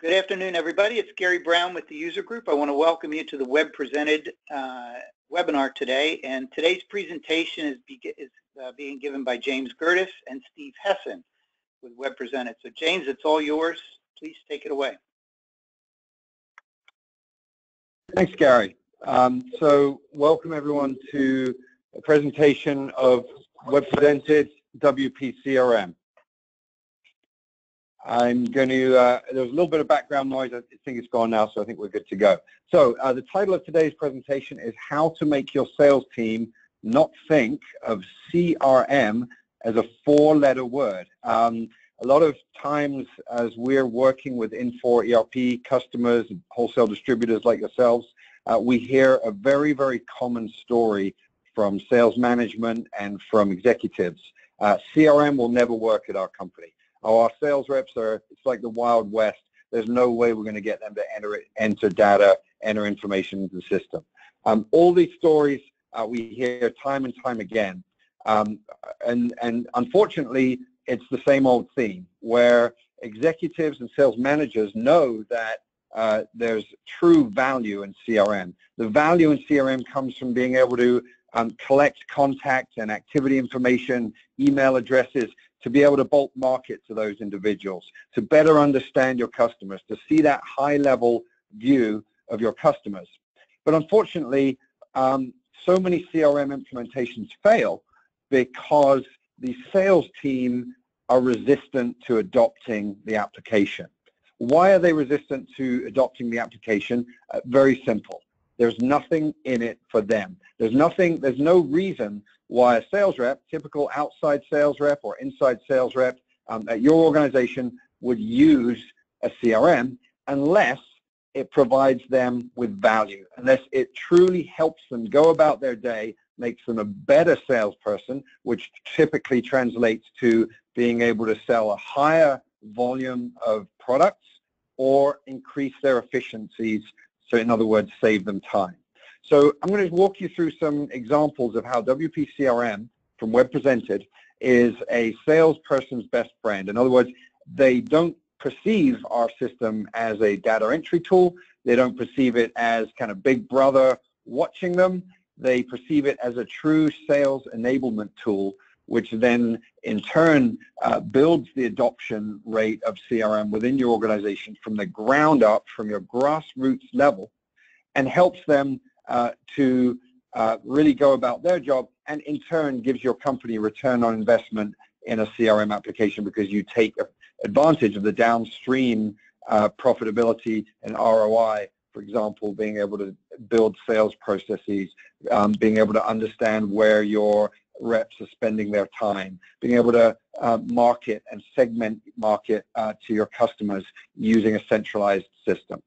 Good afternoon, everybody. It's Gary Brown with the user group. I want to welcome you to the WebPresented webinar today. And today's presentation is being given by James Gertis and Steve Hessen with WebPresented. So James, it's all yours. Please take it away. Thanks, Gary. So welcome everyone to a presentation of WebPresented WPCRM. I'm going to, there's a little bit of background noise. I think it's gone now, so I think we're good to go. So the title of today's presentation is How to Make Your Sales Team Not Think of CRM as a four-letter word. A lot of times as we're working with Infor ERP customers, wholesale distributors like yourselves, we hear a very, very common story from sales management and from executives. CRM will never work at our company. Our sales reps it's like the Wild West. There's no way we're going to get them to enter data, enter information into the system. All these stories we hear time and time again. And unfortunately, it's the same old theme where executives and sales managers know that there's true value in CRM. The value in CRM comes from being able to collect contact and activity information, email addresses, to be able to bulk market to those individuals, to better understand your customers, to see that high-level view of your customers. But unfortunately, so many CRM implementations fail because the sales team are resistant to adopting the application. Why are they resistant to adopting the application? Very simple. There's nothing in it for them. There's no reason why a sales rep, typical outside sales rep or inside sales rep at your organization would use a CRM unless it provides them with value, unless it truly helps them go about their day, makes them a better salesperson, which typically translates to being able to sell a higher volume of products or increase their efficiencies. So in other words, save them time. So I'm going to walk you through some examples of how WPCRM from WebPresented is a salesperson's best friend. In other words, they don't perceive our system as a data entry tool. They don't perceive it as kind of big brother watching them. They perceive it as a true sales enablement tool, which then in turn builds the adoption rate of CRM within your organization from the ground up, from your grassroots level, and helps them to really go about their job, and in turn gives your company return on investment in a CRM application because you take advantage of the downstream profitability and ROI, for example, being able to build sales processes, being able to understand where your reps are spending their time, being able to market and segment market to your customers using a centralized system.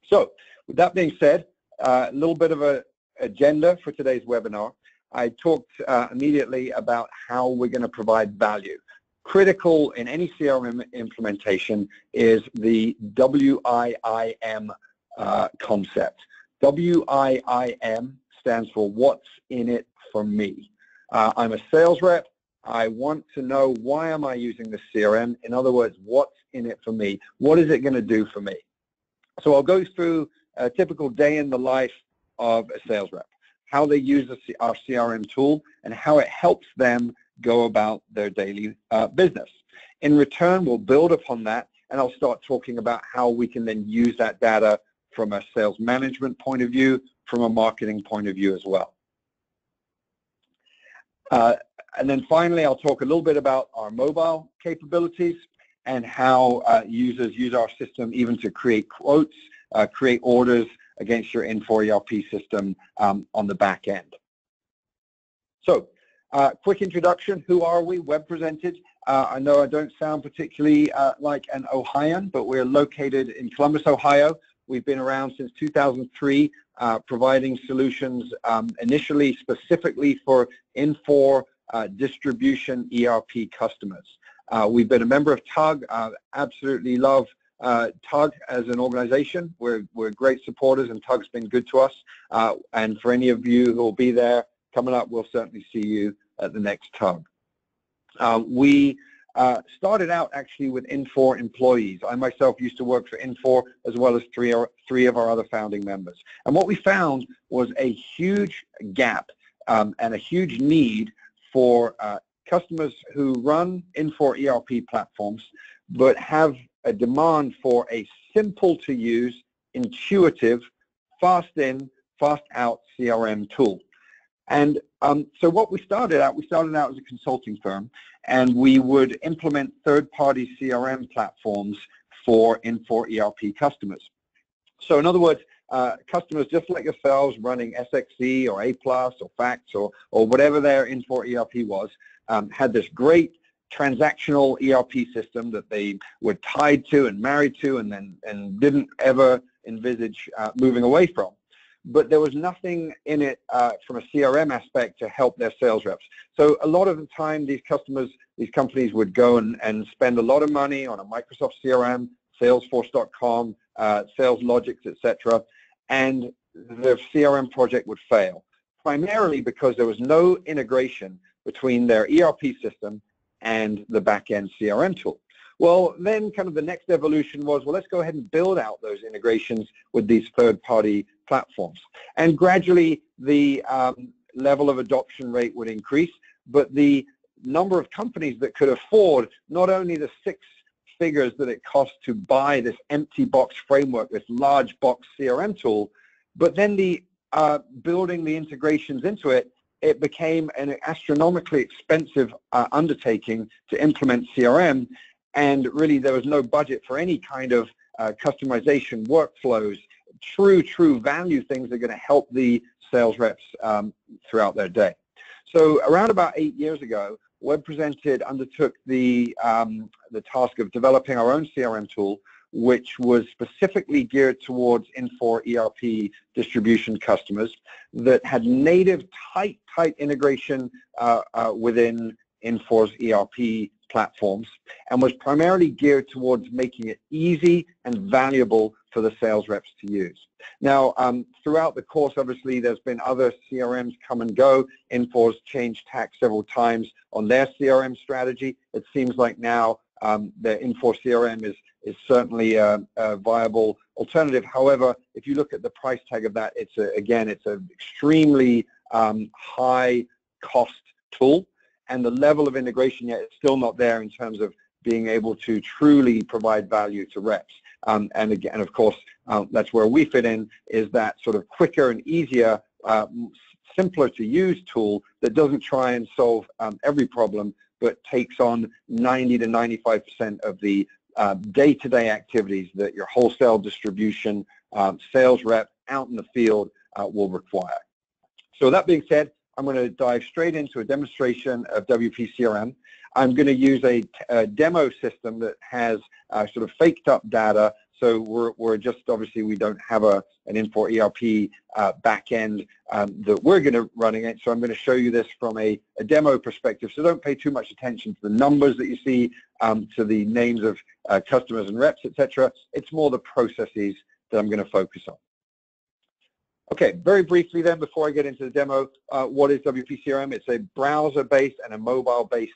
So with that being said, a little bit of an agenda for today's webinar. I talked immediately about how we're going to provide value. Critical in any CRM implementation is the WIIM concept. WIIM stands for what's in it for me. I'm a sales rep. I want to know why am I using the CRM? In other words, what's in it for me? What is it going to do for me? So I'll go through a typical day in the life of a sales rep, how they use our CRM tool, and how it helps them go about their daily business. In return, we'll build upon that, and I'll start talking about how we can then use that data from a sales management point of view, from a marketing point of view as well. And then finally, I'll talk a little bit about our mobile capabilities and how users use our system even to create quotes, create orders against your Infor ERP system on the back end. So, quick introduction. Who are we? WebPresented. I know I don't sound particularly like an Ohioan, but we're located in Columbus, Ohio. We've been around since 2003, providing solutions initially specifically for Infor distribution ERP customers. We've been a member of TUG. Absolutely love TUG as an organization. We're great supporters, and TUG's been good to us. And for any of you who will be there coming up, we'll certainly see you at the next TUG. We started out actually with Infor employees. I myself used to work for Infor as well as three of our other founding members. And what we found was a huge gap and a huge need for customers who run Infor ERP platforms but have a demand for a simple to use, intuitive, fast in, fast out CRM tool. And so what we started out as a consulting firm, and we would implement third-party CRM platforms for Infor ERP customers. So in other words, customers just like yourselves running SX.e or A+ or Fax or whatever their Infor ERP was, had this great transactional ERP system that they were tied to and married to and didn't ever envisage moving away from. But there was nothing in it from a CRM aspect to help their sales reps. So a lot of the time these companies would go and spend a lot of money on a Microsoft CRM, Salesforce.com, SalesLogix, etc., and the CRM project would fail, primarily because there was no integration between their ERP system and the back-end CRM tool. Well, then kind of the next evolution was, well, let's go ahead and build out those integrations with these third-party platforms. And gradually, the level of adoption rate would increase, but the number of companies that could afford not only the 6 figures that it costs to buy this empty box framework, this large box CRM tool, but then the building the integrations into it, it became an astronomically expensive undertaking to implement CRM. And really, there was no budget for any kind of customization, workflows, true value things that are going to help the sales reps throughout their day. So around about 8 years ago, WebPresented undertook the task of developing our own CRM tool, which was specifically geared towards Infor ERP distribution customers that had native tight integration within Infor's ERP platforms, and was primarily geared towards making it easy and valuable for the sales reps to use. Now, throughout the course, obviously, there's been other CRMs come and go. Infor's changed tack several times on their CRM strategy. It seems like now the Infor CRM is certainly a viable alternative. However, if you look at the price tag of that, it's an extremely high cost tool, and the level of integration yet is still not there in terms of being able to truly provide value to reps. And again, of course, that's where we fit in, is that sort of quicker and easier, simpler to use tool that doesn't try and solve every problem, but takes on 90 to 95% of the day-to-day activities that your wholesale distribution sales rep out in the field will require. So that being said, I'm going to dive straight into a demonstration of WPCRM. I'm going to use a demo system that has sort of faked up data. So we're just, obviously, we don't have an Infor ERP backend that we're going to running it. So I'm going to show you this from a demo perspective. So don't pay too much attention to the numbers that you see, to the names of customers and reps, etc. It's more the processes that I'm going to focus on. Okay, very briefly then, before I get into the demo, what is WPCRM? It's a browser-based and a mobile-based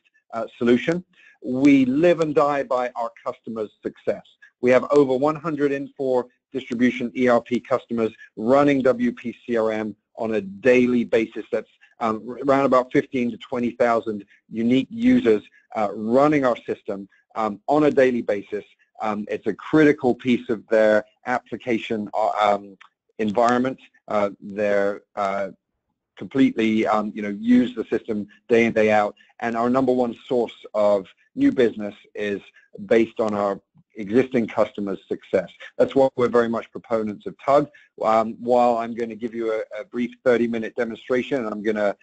solution. We live and die by our customers' success. We have over 100 Infor distribution ERP customers running WPCRM on a daily basis. That's around about 15 to 20,000 unique users running our system on a daily basis. It's a critical piece of their application environment. They're completely, use the system day in, day out. And our number one source of new business is based on our existing customers' success. That's why we're very much proponents of TUG. While I'm going to give you a brief 30-minute demonstration, and I'm going to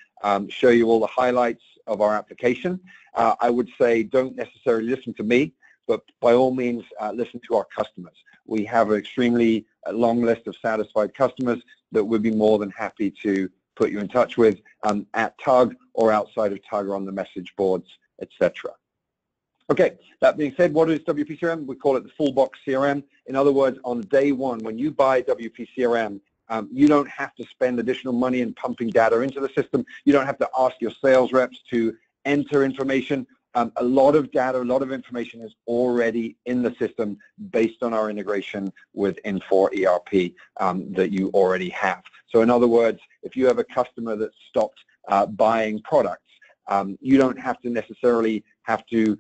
show you all the highlights of our application, I would say don't necessarily listen to me, but by all means listen to our customers. We have an extremely long list of satisfied customers that would be more than happy to put you in touch with at TUG or outside of TUG or on the message boards, etc. Okay, that being said, what is WPCRM? We call it the full box CRM. In other words, on day one, when you buy WPCRM, you don't have to spend additional money in pumping data into the system. You don't have to ask your sales reps to enter information. a lot of data, a lot of information is already in the system based on our integration with Infor ERP that you already have. So in other words, if you have a customer that stopped buying products, you don't have to necessarily have to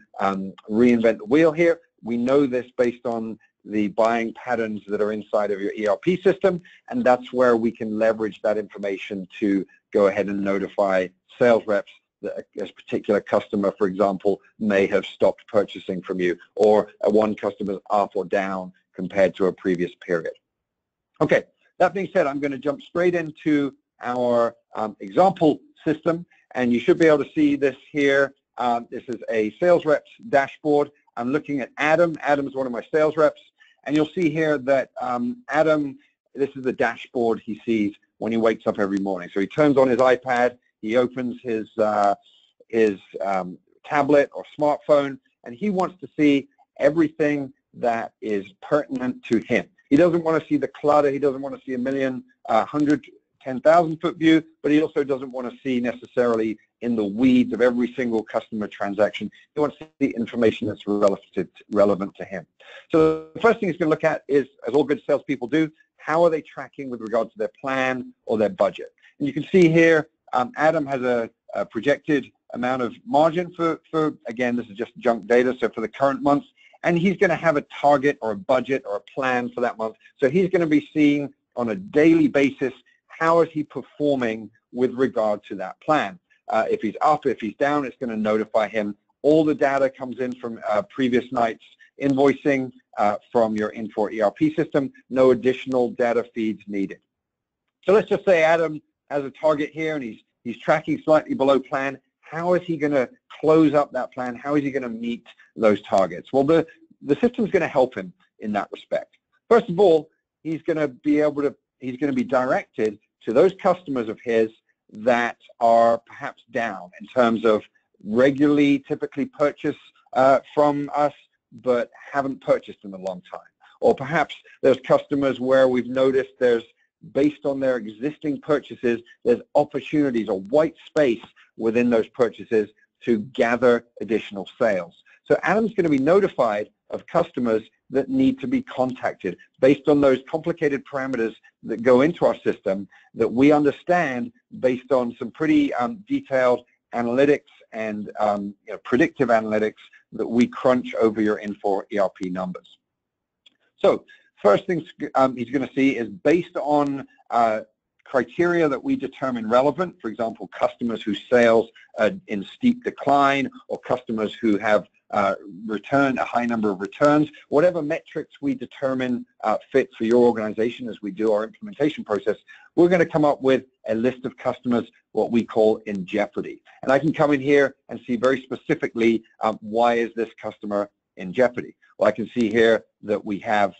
reinvent the wheel here. We know this based on the buying patterns that are inside of your ERP system, and that's where we can leverage that information to go ahead and notify sales reps that a particular customer, for example, may have stopped purchasing from you, or one customer's up or down compared to a previous period. Okay, that being said, I'm going to jump straight into our example system, and you should be able to see this here. This is a sales rep's dashboard. I'm looking at Adam. Adam is one of my sales reps, and you'll see here that Adam, this is the dashboard he sees when he wakes up every morning. So he turns on his iPad, he opens his tablet or smartphone, and he wants to see everything that is pertinent to him. He doesn't want to see the clutter. He doesn't want to see a million, 110,000 foot view, but he also doesn't want to see necessarily in the weeds of every single customer transaction. He wants to see information that's relevant to him. So the first thing he's going to look at is, as all good salespeople do, how are they tracking with regard to their plan or their budget? And you can see here, Adam has a projected amount of margin for, again, this is just junk data, so for the current month, and he's going to have a target or a budget or a plan for that month. So he's going to be seeing on a daily basis, how is he performing with regard to that plan? If he's up, if he's down, it's going to notify him. All the data comes in from previous night's invoicing from your Infor ERP system. No additional data feeds needed. So let's just say Adam has a target here and he's tracking slightly below plan. How is he going to close up that plan? How is he going to meet those targets? Well, the system's going to help him in that respect. First of all, he's going to be directed to those customers of his that are perhaps down in terms of regularly typically purchase from us but haven't purchased in a long time. Or perhaps there's customers where we've noticed there's, based on their existing purchases, there's opportunities or white space within those purchases to gather additional sales. So Adam's going to be notified of customers that need to be contacted based on those complicated parameters that go into our system that we understand based on some pretty detailed analytics and predictive analytics that we crunch over your Infor ERP numbers. So first thing he's going to see is based on criteria that we determine relevant, for example, customers whose sales are in steep decline or customers who have a high number of returns, whatever metrics we determine fit for your organization as we do our implementation process, we're going to come up with a list of customers, what we call in jeopardy. And I can come in here and see very specifically why is this customer in jeopardy. Well, I can see here that we have,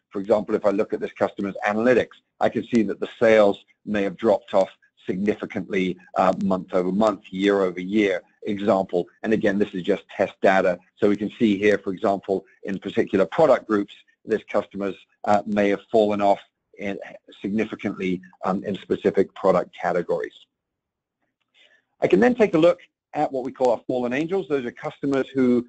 for example, if I look at this customer's analytics, I can see that the sales may have dropped off significantly month over month, year over year, example. And again, this is just test data. So we can see here, for example, in particular product groups, this customers may have fallen off significantly in specific product categories. I can then take a look at what we call our fallen angels. Those are customers who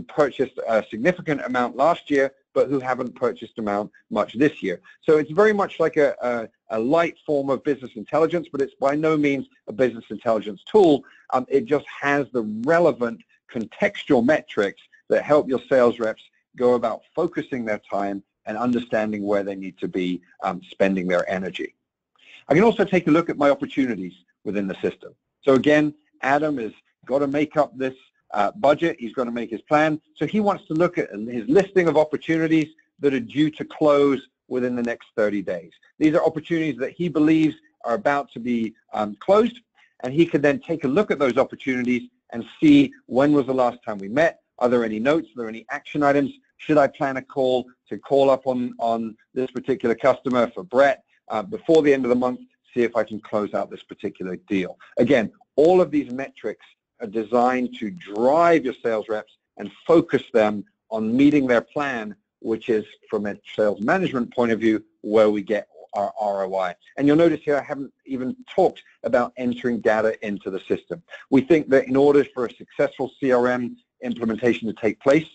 purchased a significant amount last year, but who haven't purchased amount much this year. So it's very much like a light form of business intelligence, but it's by no means a business intelligence tool. It just has the relevant contextual metrics that help your sales reps go about focusing their time and understanding where they need to be spending their energy. I can also take a look at my opportunities within the system. So again, Adam has got to make up this budget. He's going to make his plan. So he wants to look at his listing of opportunities that are due to close within the next 30 days. These are opportunities that he believes are about to be closed, and he can then take a look at those opportunities and see when was the last time we met. Are there any notes? Are there any action items? Should I plan a call to call up on this particular customer for Brett before the end of the month, see if I can close out this particular deal? Again, all of these metrics are designed to drive your sales reps and focus them on meeting their plan, which is, from a sales management point of view, where we get our ROI. And you'll notice here I haven't even talked about entering data into the system. We think that in order for a successful CRM implementation to take place,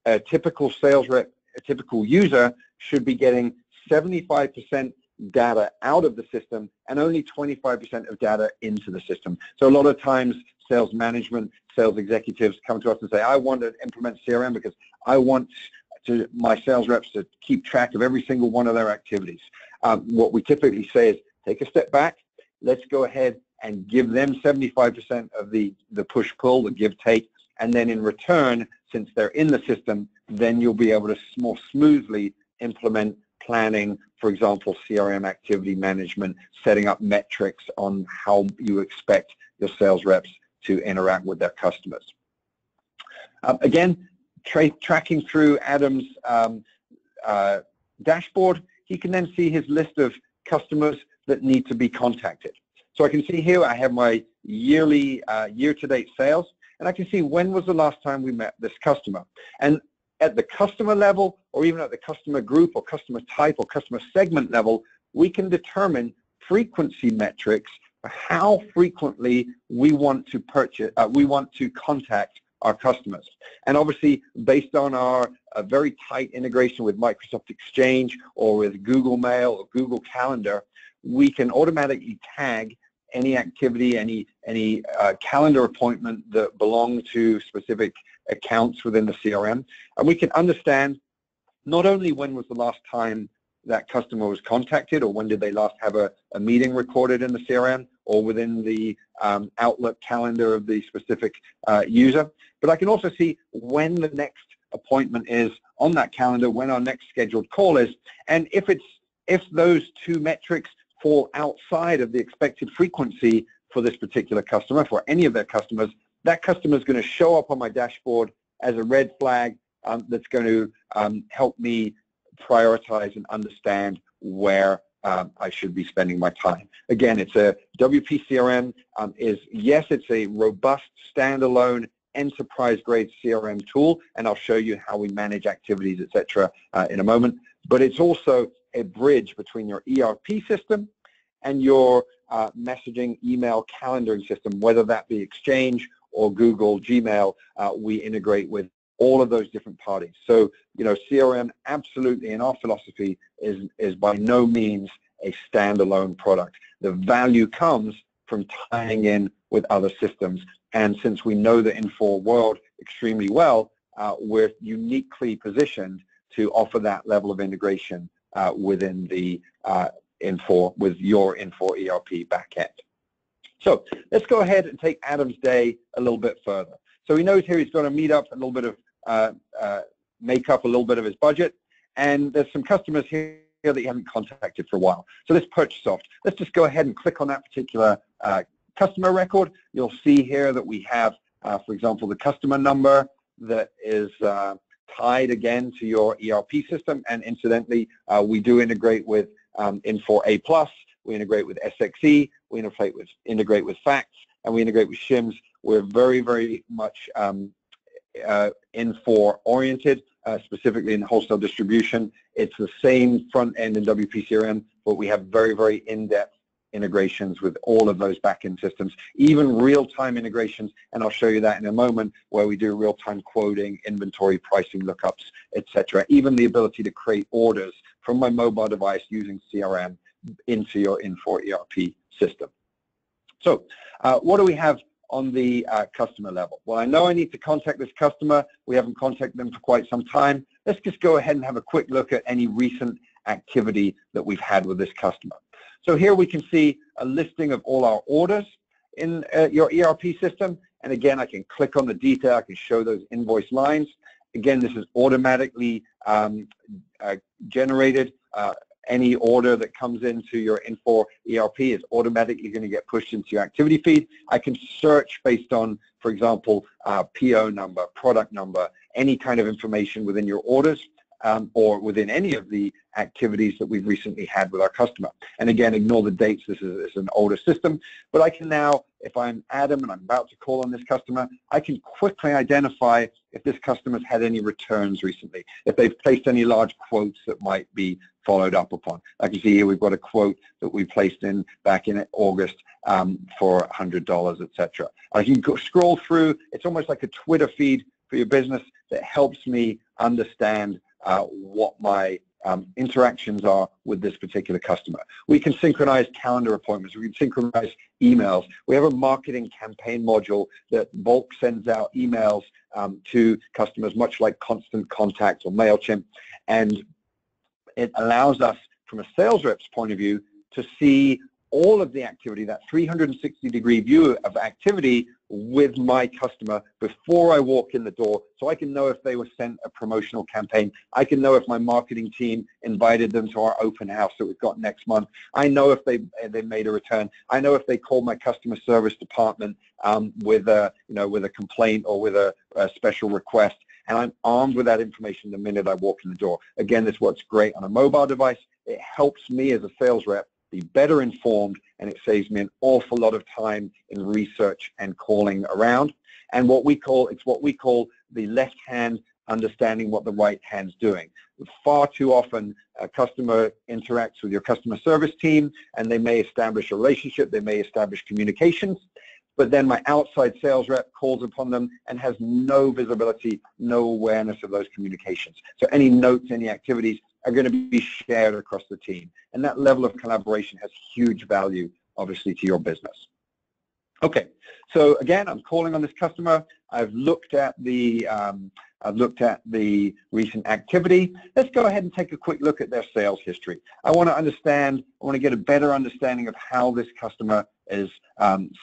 a typical sales rep, a typical user should be getting 75% data out of the system and only 25% of data into the system. So a lot of times sales management, sales executives come to us and say, I want to implement CRM because I want my sales reps to keep track of every single one of their activities. What we typically say is take a step back, let's go ahead and give them 75% of the push-pull, the give-take, and then in return, since they're in the system, then you'll be able to more smoothly implement planning, for example, CRM activity management, setting up metrics on how you expect your sales reps to interact with their customers. Again, tracking through Adam's dashboard, he can then see his list of customers that need to be contacted. So I can see here I have my yearly, year-to-date sales, and I can see when was the last time we met this customer. And at the customer level, or even at the customer group or customer type or customer segment level, we can determine frequency metrics for how frequently we want to contact our customers. And obviously, based on our very tight integration with Microsoft Exchange or with Google Mail or Google Calendar, we can automatically tag any activity, any calendar appointment that belong to specific accounts within the CRM. And we can understand not only when was the last time that customer was contacted, or when did they last have a meeting recorded in the CRM or within the Outlook calendar of the specific user, but I can also see when the next appointment is on that calendar, when our next scheduled call is, and if those two metrics fall outside of the expected frequency for this particular customer, for any of their customers, that customer is going to show up on my dashboard as a red flag that's going to help me prioritize and understand where I should be spending my time. Again, it's a WPCRM yes, it's a robust standalone enterprise-grade CRM tool, and I'll show you how we manage activities, etc., in a moment. But it's also a bridge between your ERP system and your messaging, email, calendaring system, whether that be Exchange or Google, Gmail. We integrate with all of those different parties. So, you know, CRM absolutely in our philosophy is by no means a standalone product. The value comes from tying in with other systems. And since we know the Infor world extremely well, we're uniquely positioned to offer that level of integration within the with your Infor ERP backend. So let's go ahead and take Adam's day a little bit further. So he knows here he's going to meet up a little bit of, make up a little bit of his budget, and there's some customers here that he hasn't contacted for a while. So let's purchase off. Let's just go ahead and click on that particular customer record. You'll see here that we have, for example, the customer number that is tied again to your ERP system, and incidentally, we do integrate with Infor A+, we integrate with SX.e, we integrate with Facts, and we integrate with Shims. We're very, very much Infor oriented, specifically in wholesale distribution. It's the same front end in WPCRM, but we have very, very in-depth integrations with all of those back-end systems, even real-time integrations, and I'll show you that in a moment, where we do real-time quoting, inventory, pricing lookups, etc. Even the ability to create orders from my mobile device using CRM into your Infor ERP system. So what do we have on the customer level? Well, I know I need to contact this customer. We haven't contacted them for quite some time. Let's just go ahead and have a quick look at any recent activity that we've had with this customer. So here we can see a listing of all our orders in your ERP system. And again, I can click on the detail. I can show those invoice lines. Again, this is automatically generated. Any order that comes into your Infor ERP is automatically going to get pushed into your activity feed. I can search based on, for example, PO number, product number, any kind of information within your orders, or within any of the activities that we've recently had with our customer. And again, ignore the dates. This is an older system. But I can now, if I'm Adam and I'm about to call on this customer, I can quickly identify if this customer's had any returns recently, if they've placed any large quotes that might be followed up upon. Like you see here, we've got a quote that we placed in back in August for $100, etc. You can scroll through. It's almost like a Twitter feed for your business that helps me understand what my interactions are with this particular customer. We can synchronize calendar appointments. We can synchronize emails. We have a marketing campaign module that bulk sends out emails to customers, much like Constant Contact or MailChimp, and it allows us, from a sales rep's point of view, to see all of the activity, that 360-degree view of activity with my customer before I walk in the door, so I can know if they were sent a promotional campaign. I can know if my marketing team invited them to our open house that we've got next month. I know if they made a return. I know if they called my customer service department with a complaint or with a special request. And I'm armed with that information the minute I walk in the door. Again, this works great on a mobile device. It helps me as a sales rep be better informed, and it saves me an awful lot of time in research and calling around. And what we call the left hand understanding what the right hand's doing. Far too often, a customer interacts with your customer service team, and they may establish a relationship, they may establish communications, but then my outside sales rep calls upon them and has no visibility, no awareness of those communications. So any notes, any activities are going to be shared across the team. And that level of collaboration has huge value, obviously, to your business. Okay, so again, I'm calling on this customer. I've looked at the recent activity. Let's go ahead and take a quick look at their sales history. I want to get a better understanding of how this customer has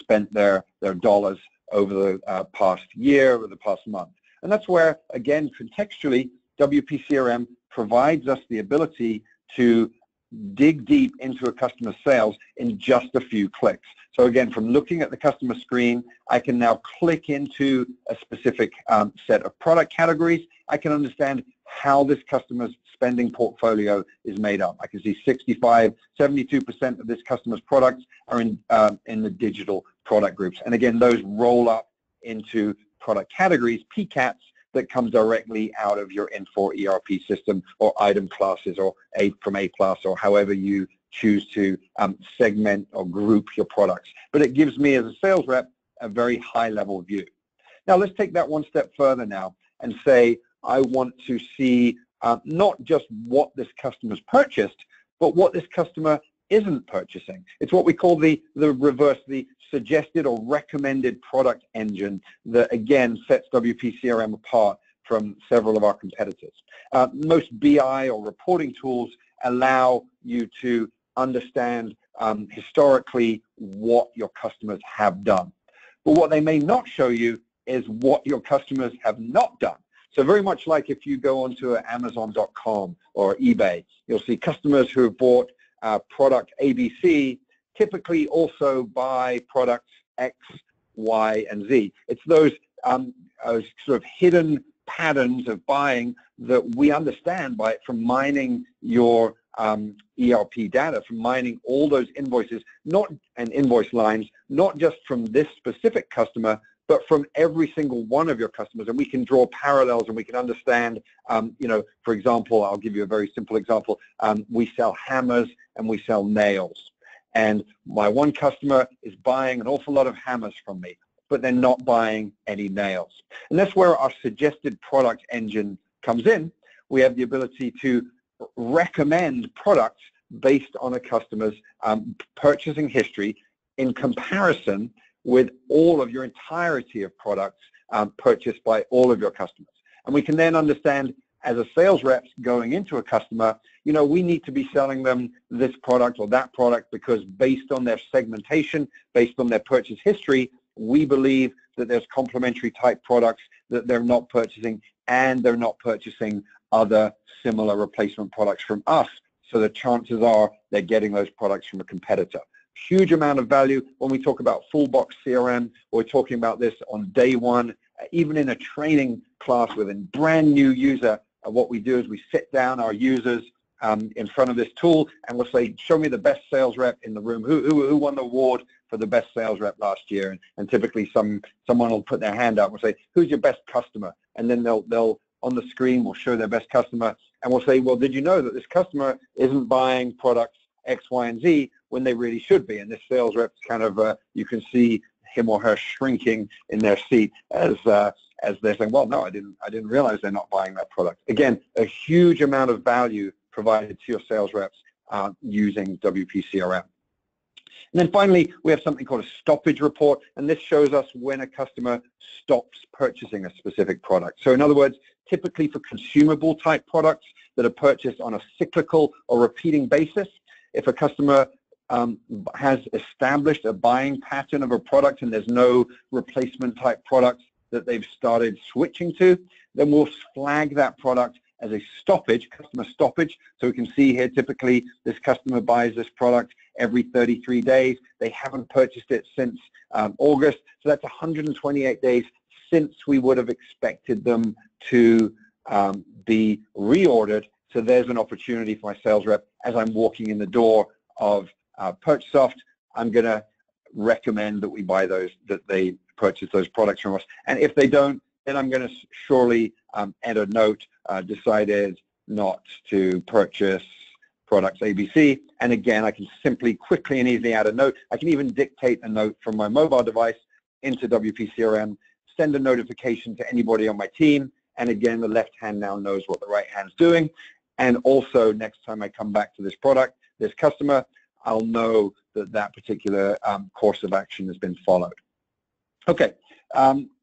spent their dollars over the past year or the past month. And that's where, again, contextually, WPCRM provides us the ability to dig deep into a customer's sales in just a few clicks. So again, from looking at the customer screen, I can now click into a specific set of product categories. I can understand how this customer's spending portfolio is made up. I can see 72% of this customer's products are in the digital product groups. And again, those roll up into product categories, PCATs, that come directly out of your Infor ERP system, or item classes, or from A+, or however you choose to segment or group your products. But it gives me, as a sales rep, a very high-level view. Now, let's take that one step further now and say I want to see not just what this customer's purchased, but what this customer isn't purchasing. It's what we call the reverse, the suggested or recommended product engine that, again, sets WPCRM apart from several of our competitors. Most BI or reporting tools allow you to understand historically what your customers have done. But what they may not show you is what your customers have not done. So very much like if you go onto Amazon.com or eBay, you'll see customers who have bought product ABC typically also buy products X, Y, and Z. It's those sort of hidden patterns of buying that we understand from mining your ERP data, from mining all those invoices and invoice lines, not just from this specific customer, but from every single one of your customers. And we can draw parallels, and we can understand, for example, I'll give you a very simple example. We sell hammers and we sell nails. And my one customer is buying an awful lot of hammers from me, but they're not buying any nails. And that's where our suggested product engine comes in. We have the ability to recommend products based on a customer's purchasing history in comparison with all of your entirety of products purchased by all of your customers. And we can then understand, as a sales rep going into a customer, we need to be selling them this product or that product because based on their segmentation, based on their purchase history, we believe that there's complementary type products that they're not purchasing, and they're not purchasing other similar replacement products from us. So the chances are they're getting those products from a competitor. Huge amount of value when we talk about full box CRM. We're talking about this on day one, even in a training class with a brand new user. What we do is we sit down our users in front of this tool, and we'll say, show me the best sales rep in the room. Who won the award for the best sales rep last year? And typically someone will put their hand up and say, who's your best customer? And then they'll on the screen will show their best customer, and we'll say, well, did you know that this customer isn't buying products X, Y, and Z when they really should be? And this sales rep's kind of, you can see him or her shrinking in their seat as they're saying, well, no, I didn't realize they're not buying that product. Again, a huge amount of value provided to your sales reps using WPCRM. And then finally, we have something called a stoppage report, and this shows us when a customer stops purchasing a specific product. So in other words, typically for consumable type products that are purchased on a cyclical or repeating basis, if a customer has established a buying pattern of a product and there's no replacement type products that they've started switching to, then we'll flag that product as a stoppage, customer stoppage. So we can see here, typically this customer buys this product every 33 days. They haven't purchased it since August. So that's 128 days since we would have expected them to be reordered. So there's an opportunity for my sales rep as I'm walking in the door of PurchSoft. I'm going to recommend that we buy those, that they purchase those products from us. And if they don't, then I'm going to surely add a note, decided not to purchase products ABC. And again, I can simply quickly and easily add a note. I can even dictate a note from my mobile device into WPCRM, send a notification to anybody on my team. And again, the left hand now knows what the right hand's doing. And also, next time I come back to this product, this customer, I'll know that that particular course of action has been followed. Okay.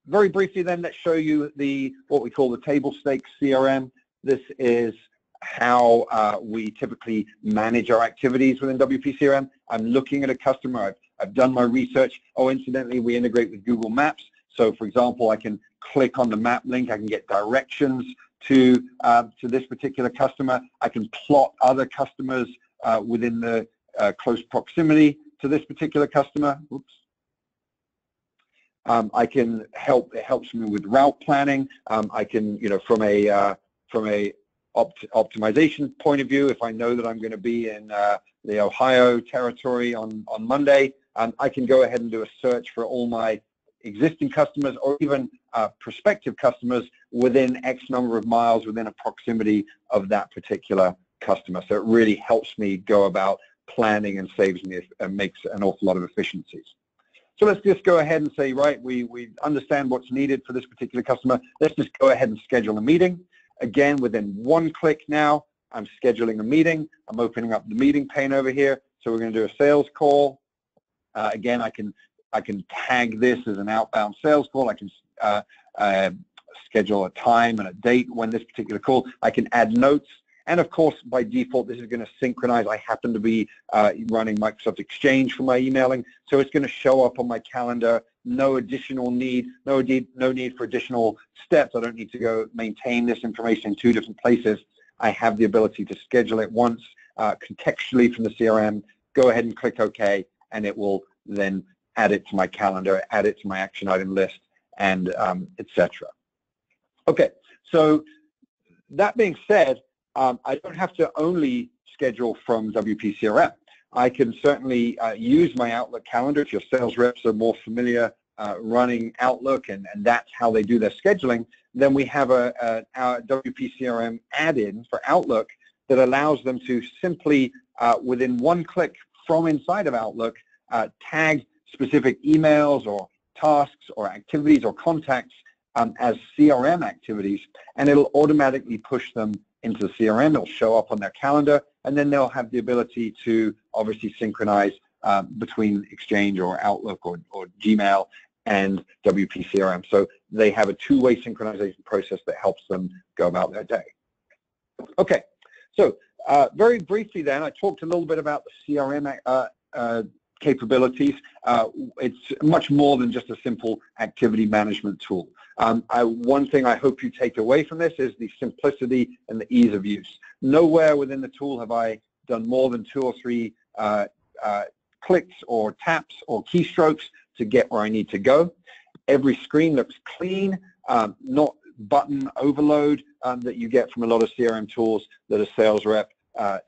Very briefly then, let's show you what we call the table stakes CRM. This is how we typically manage our activities within WPCRM. I'm looking at a customer. I've done my research. Oh, incidentally, we integrate with Google Maps. So, for example, I can click on the map link. I can get directions to this particular customer. I can plot other customers within the close proximity to this particular customer. Oops. I can help. It helps me with route planning. I can, from a optimization point of view, if I know that I'm going to be in the Ohio territory on Monday, I can go ahead and do a search for all my existing customers or even prospective customers within X number of miles within a proximity of that particular customer. So it really helps me go about planning and saves me and makes an awful lot of efficiencies. So let's just go ahead and say, right, we understand what's needed for this particular customer. Let's just go ahead and schedule a meeting. Again, within one click now, I'm scheduling a meeting. I'm opening up the meeting pane over here. So we're going to do a sales call. Again, I can tag this as an outbound sales call. I can schedule a time and a date when this particular call. I can add notes. And of course, by default, this is going to synchronize. I happen to be running Microsoft Exchange for my emailing, so it's going to show up on my calendar. No additional need, no need for additional steps. I don't need to go maintain this information in 2 different places. I have the ability to schedule it once contextually from the CRM, go ahead and click OK, and it will then add it to my calendar, add it to my action item list, and etc. Okay, so that being said, I don't have to only schedule from WPCRM. I can certainly use my Outlook calendar. If your sales reps are more familiar running Outlook and that's how they do their scheduling, then we have our WPCRM add-in for Outlook that allows them to simply, within one click from inside of Outlook, tag specific emails or tasks or activities or contacts as CRM activities, and it'll automatically push them into the CRM. It'll show up on their calendar, and then they'll have the ability to obviously synchronize between Exchange or Outlook or Gmail and WPCRM. So they have a two-way synchronization process that helps them go about their day. Okay, so very briefly then, I talked a little bit about the CRM capabilities. It's much more than just a simple activity management tool. One thing I hope you take away from this is the simplicity and the ease of use. Nowhere within the tool have I done more than 2 or 3 clicks or taps or keystrokes to get where I need to go. Every screen looks clean, not button overload that you get from a lot of CRM tools that a sales rep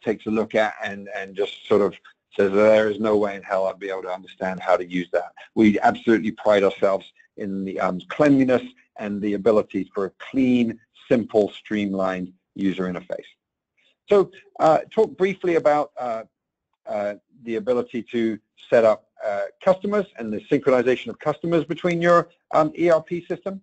takes a look at and just sort of says, there is no way in hell I'd be able to understand how to use that. We absolutely pride ourselves in the cleanliness and the ability for a clean, simple, streamlined user interface. So talk briefly about the ability to set up customers and the synchronization of customers between your ERP system.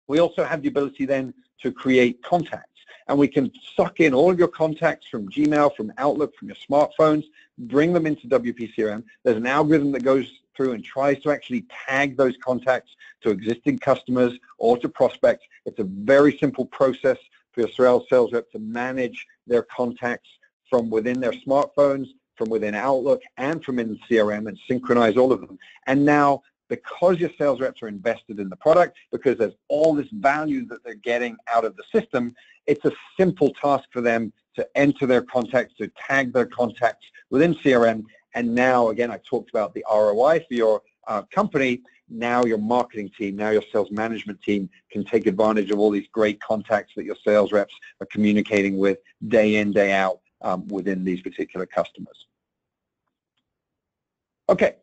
We also have the ability then to create contacts, and we can suck in all of your contacts from Gmail, from Outlook, from your smartphones, bring them into WPCRM. There's an algorithm that goes through and tries to actually tag those contacts to existing customers or to prospects. It's a very simple process for your sales rep to manage their contacts from within their smartphones, from within Outlook, and from in CRM, and synchronize all of them. And now, because your sales reps are invested in the product, because there's all this value that they're getting out of the system, it's a simple task for them to enter their contacts, to tag their contacts within CRM. And now, again, I talked about the ROI for your company. Now your marketing team, now your sales management team can take advantage of all these great contacts that your sales reps are communicating with day in, day out within these particular customers. Okay,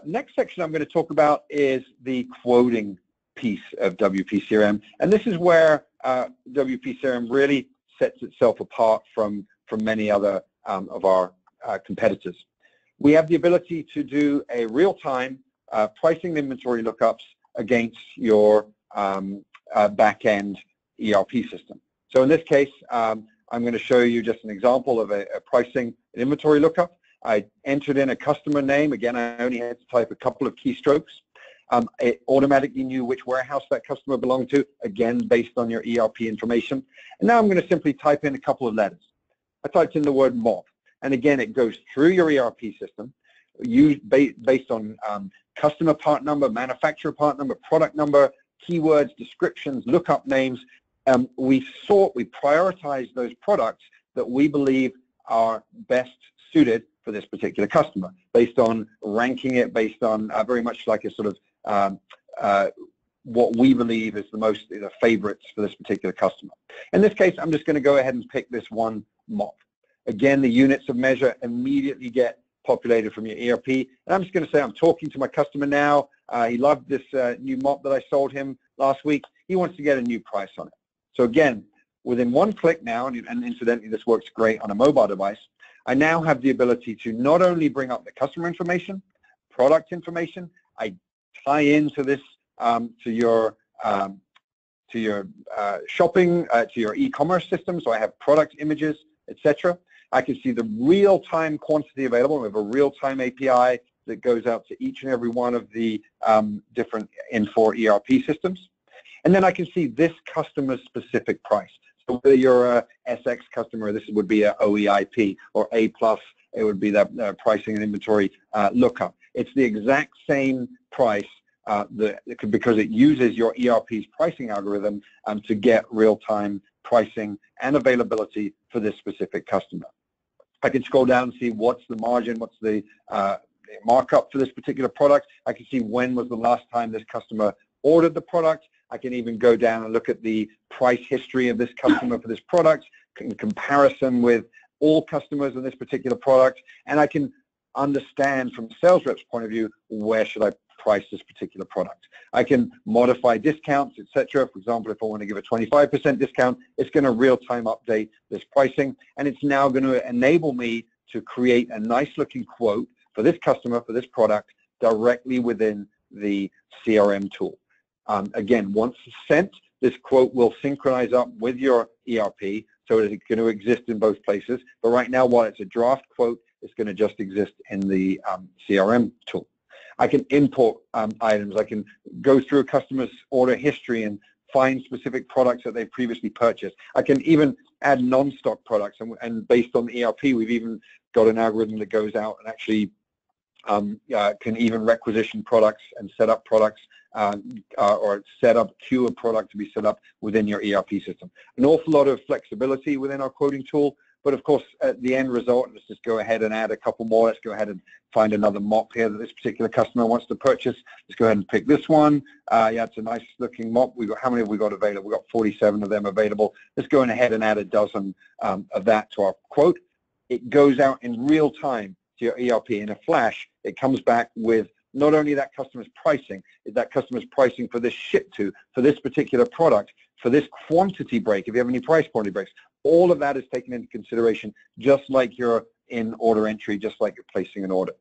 next section I'm going to talk about is the quoting piece of WPCRM. And this is where WPCRM really sets itself apart from many other of our competitors. We have the ability to do a real-time pricing inventory lookups against your back-end ERP system. So in this case, I'm going to show you just an example of a pricing inventory lookup. I entered in a customer name. Again, I only had to type a couple of keystrokes. It automatically knew which warehouse that customer belonged to, again, based on your ERP information. And now I'm going to simply type in a couple of letters. I typed in the word MOB. And again, it goes through your ERP system, based on customer part number, manufacturer part number, product number, keywords, descriptions, lookup names. We prioritize those products that we believe are best suited for this particular customer, based on ranking it, based on very much like a sort of what we believe is the favorites for this particular customer. In this case, I'm just going to go ahead and pick this one MOP. Again, the units of measure immediately get populated from your ERP. And I'm just going to say I'm talking to my customer now. He loved this new MOP that I sold him last week. He wants to get a new price on it. So again, within one click now, and incidentally, this works great on a mobile device, I now have the ability to not only bring up the customer information, product information, I tie into this to your shopping, to your e-commerce system, so I have product images, etc. I can see the real-time quantity available. We have a real-time API that goes out to each and every one of the different Infor ERP systems. And then I can see this customer's specific price. So whether you're a SX customer, this would be a OEIP, or A+, it would be that pricing and inventory lookup. It's the exact same price because it uses your ERP's pricing algorithm to get real-time pricing and availability for this specific customer. I can scroll down and see what's the margin, what's the markup for this particular product. I can see when was the last time this customer ordered the product. I can even go down and look at the price history of this customer for this product in comparison with all customers of this particular product. And I can understand from the sales rep's point of view, where should I price this particular product. I can modify discounts, etc. For example, if I want to give a 25% discount, it's going to real-time update this pricing, and it's now going to enable me to create a nice-looking quote for this customer, for this product, directly within the CRM tool. Again, once sent, this quote will synchronize up with your ERP, so it's going to exist in both places. But right now, while it's a draft quote, it's going to just exist in the CRM tool. I can import items. I can go through a customer's order history and find specific products that they've previously purchased. I can even add non-stock products, and based on the ERP, we've even got an algorithm that goes out and actually can even requisition products and set up products or set up queue a product to be set up within your ERP system. An awful lot of flexibility within our quoting tool, but of course at the end result, let's just go ahead and add a couple more. Let's go ahead and find another mop here that this particular customer wants to purchase. Let's go ahead and pick this one. Yeah, it's a nice looking mop. How many have we got available? We've got 47 of them available. Let's go ahead and add a dozen of that to our quote. It goes out in real time to your ERP in a flash. It comes back with not only that customer's pricing, that customer's pricing for this ship to, for this particular product, for this quantity break, if you have any price quantity breaks, All of that is taken into consideration, just like you're in order entry, just like you're placing an order.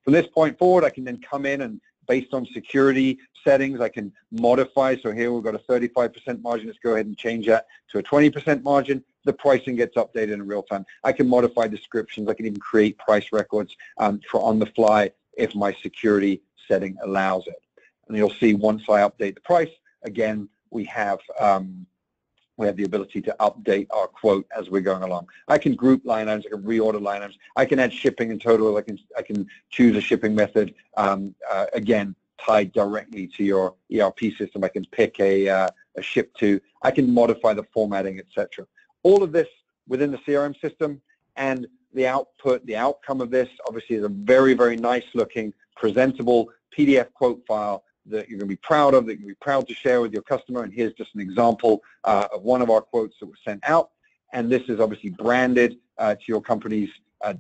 From this point forward, I can then come in and based on security settings, I can modify. So here we've got a 35% margin. Let's go ahead and change that to a 20% margin. The pricing gets updated in real time. I can modify descriptions. I can even create price records for on the fly if my security setting allows it. And you'll see once I update the price, again, we have the ability to update our quote as we're going along. I can group line items, I can reorder line items, I can add shipping in total, I can choose a shipping method, again, tied directly to your ERP system. I can pick a ship to, I can modify the formatting, etc. All of this within the CRM system, and the output, the outcome of this obviously is a very, very nice looking, presentable PDF quote file that you're going to be proud of, that you're going to be proud to share with your customer. And here's just an example of one of our quotes that was sent out. And this is obviously branded to your company's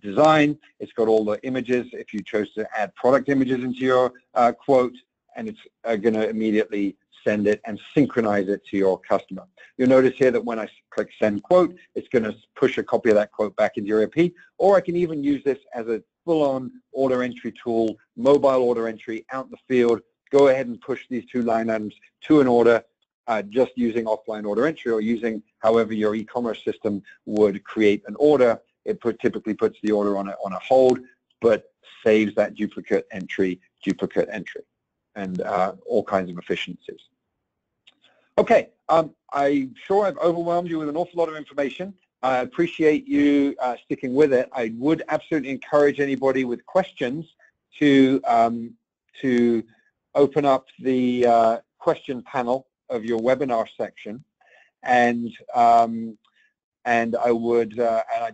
design. It's got all the images if you chose to add product images into your quote, and it's going to immediately send it and synchronize it to your customer. You'll notice here that when I click send quote, it's going to push a copy of that quote back into your ERP, or I can even use this as a full-on order entry tool, mobile order entry out in the field. Go ahead and push these two line items to an order just using offline order entry, or using however your e-commerce system would create an order. It typically puts the order on a hold, but saves that duplicate entry, and all kinds of efficiencies. Okay, I'm sure I've overwhelmed you with an awful lot of information. I appreciate you sticking with it. I would absolutely encourage anybody with questions to open up the question panel of your webinar section, and I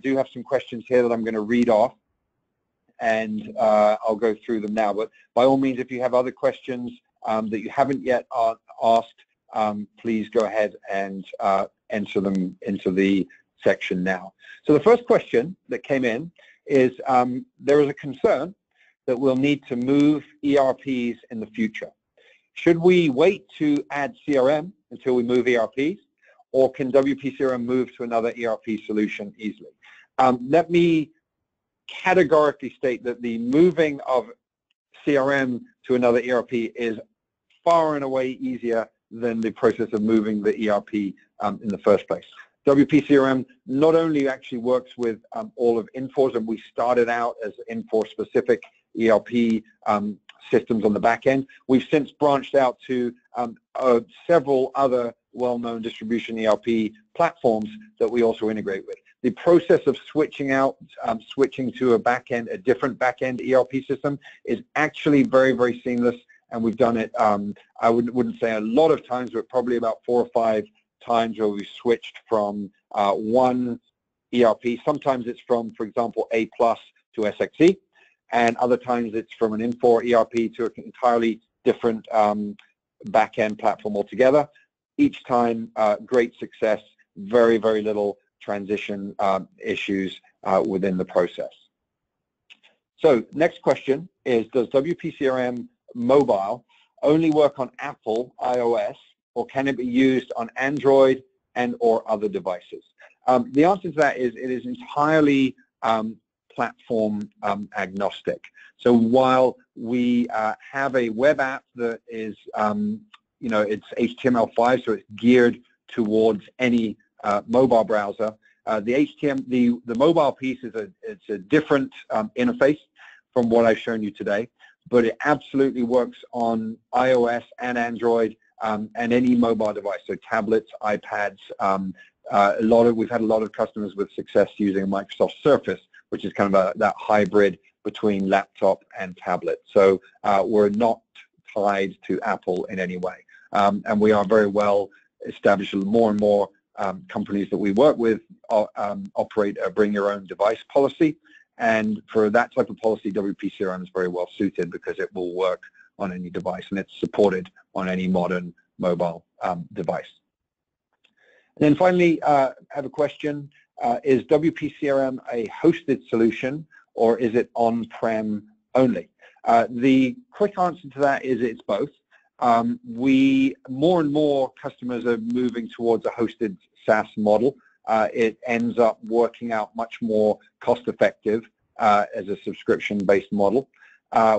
do have some questions here that I'm going to read off, and I'll go through them now. But by all means, if you have other questions that you haven't yet asked, please go ahead and enter them into the section now. So the first question that came in is, there is a concern that we'll need to move ERPs in the future. Should we wait to add CRM until we move ERPs, or can WPCRM move to another ERP solution easily? Let me categorically state that the moving of CRM to another ERP is far and away easier than the process of moving the ERP in the first place. WPCRM not only actually works with all of Infor's, and we started out as Infor specific ERP systems on the back end. We've since branched out to several other well-known distribution ERP platforms that we also integrate with. The process of switching to a different back-end ERP system is actually very, very seamless, and we've done it, I wouldn't say a lot of times, but probably about 4 or 5 times where we switched from one ERP. Sometimes it's from, for example, A+ to SX.e, and other times it's from an Infor ERP to an entirely different back-end platform altogether. Each time, great success, very, very little transition issues within the process. So next question is, does WPCRM Mobile only work on Apple iOS, or can it be used on Android and or other devices? The answer to that is it is entirely platform agnostic. So while we have a web app that is, it's HTML5, so it's geared towards any mobile browser, the mobile piece is a different interface from what I've shown you today, but it absolutely works on iOS and Android and any mobile device, so tablets, iPads. We've had a lot of customers with success using Microsoft Surface, which is kind of that hybrid between laptop and tablet. So we're not tied to Apple in any way. And we are very well established. More and more companies that we work with operate a bring your own device policy. And for that type of policy, WPCRM is very well suited because it will work on any device, and it's supported on any modern mobile device. And then finally, I have a question. Is WPCRM a hosted solution, or is it on-prem only? The quick answer to that is it's both. More and more customers are moving towards a hosted SaaS model. it ends up working out much more cost-effective as a subscription-based model.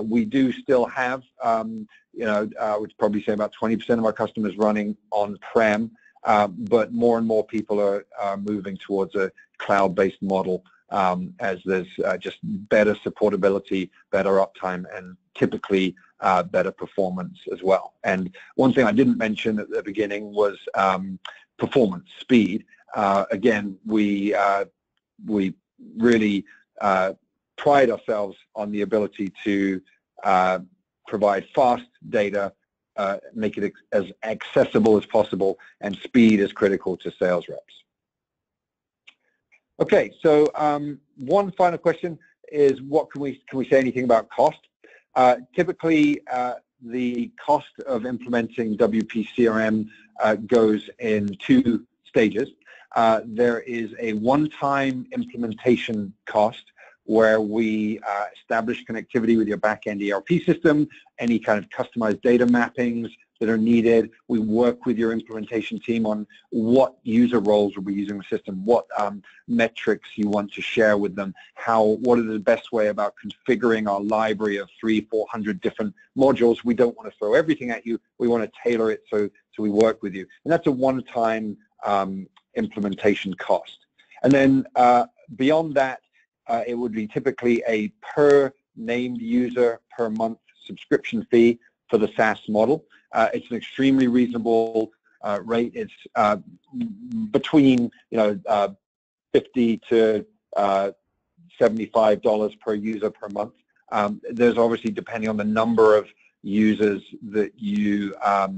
We do still have, I would probably say about 20% of our customers running on-prem, but more and more people are moving towards a cloud-based model as there's just better supportability, better uptime, and typically better performance as well. And one thing I didn't mention at the beginning was performance, speed. Again, we really pride ourselves on the ability to provide fast data, make it as accessible as possible, and speed is critical to sales reps. Okay, so one final question is, what can we say anything about cost? Typically, the cost of implementing WPCRM goes in two stages. There is a one-time implementation cost where we establish connectivity with your back-end ERP system, any kind of customized data mappings that are needed. We work with your implementation team on what user roles will be using the system, what metrics you want to share with them, what are the best way about configuring our library of 300-400 different modules. We don't want to throw everything at you. We want to tailor it so we work with you. And that's a one-time implementation cost. And then beyond that, it would be typically a per named user per month subscription fee for the SaaS model. It's an extremely reasonable rate. It's between $50 to $75 per user per month. There's obviously, depending on the number of users that you have,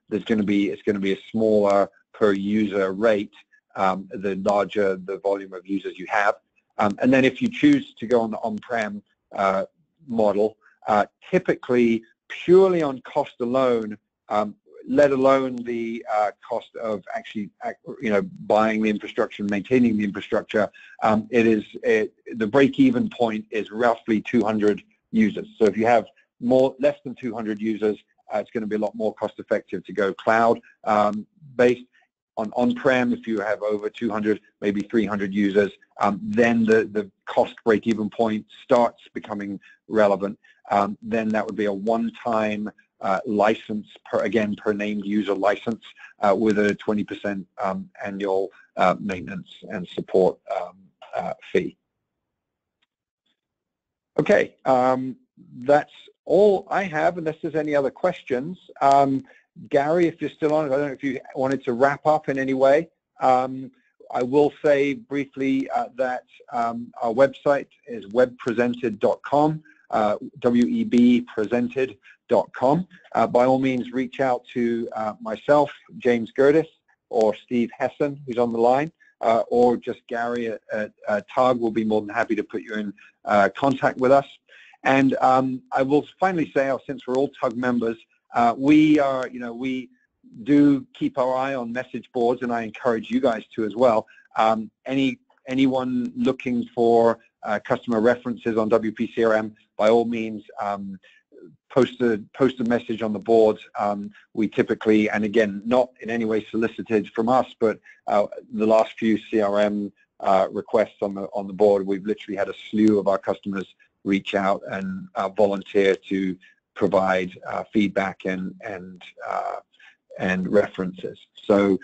it's going to be a smaller per user rate the larger the volume of users you have. And then if you choose to go on the on-prem model, typically purely on cost alone, let alone the cost of actually buying the infrastructure and maintaining the infrastructure, the break-even point is roughly 200 users. So if you have less than 200 users, it's going to be a lot more cost-effective to go cloud-based. On-prem, if you have over 200, maybe 300 users, then the cost break-even point starts becoming relevant. Then that would be a one-time license per named user license with a 20% annual maintenance and support fee. Okay, that's all I have, unless there's any other questions. Gary, if you're still on, I don't know if you wanted to wrap up in any way. I will say briefly that our website is webpresented.com, webpresented.com. By all means, reach out to myself, James Gertis, or Steve Hessen, who's on the line, or just Gary at TUG. We'll be more than happy to put you in contact with us. And I will finally say, since we're all TUG members, we do keep our eye on message boards, and I encourage you guys to as well. Anyone looking for customer references on WPCRM, by all means, post a message on the board. We typically, and again, not in any way solicited from us, but the last few CRM requests on the board, we've literally had a slew of our customers reach out and volunteer to provide feedback and references. So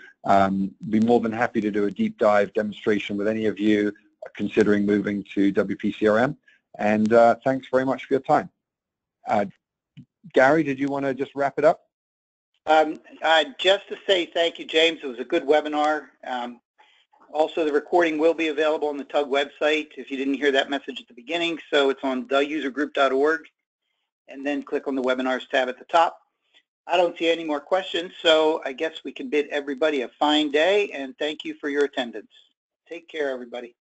be more than happy to do a deep dive demonstration with any of you considering moving to WPCRM. And thanks very much for your time. Gary, did you want to just wrap it up? Just to say thank you, James. It was a good webinar. Also, the recording will be available on the TUG website if you didn't hear that message at the beginning. So it's on theusergroup.org. And then click on the webinars tab at the top. I don't see any more questions, so I guess we can bid everybody a fine day, and thank you for your attendance. Take care, everybody.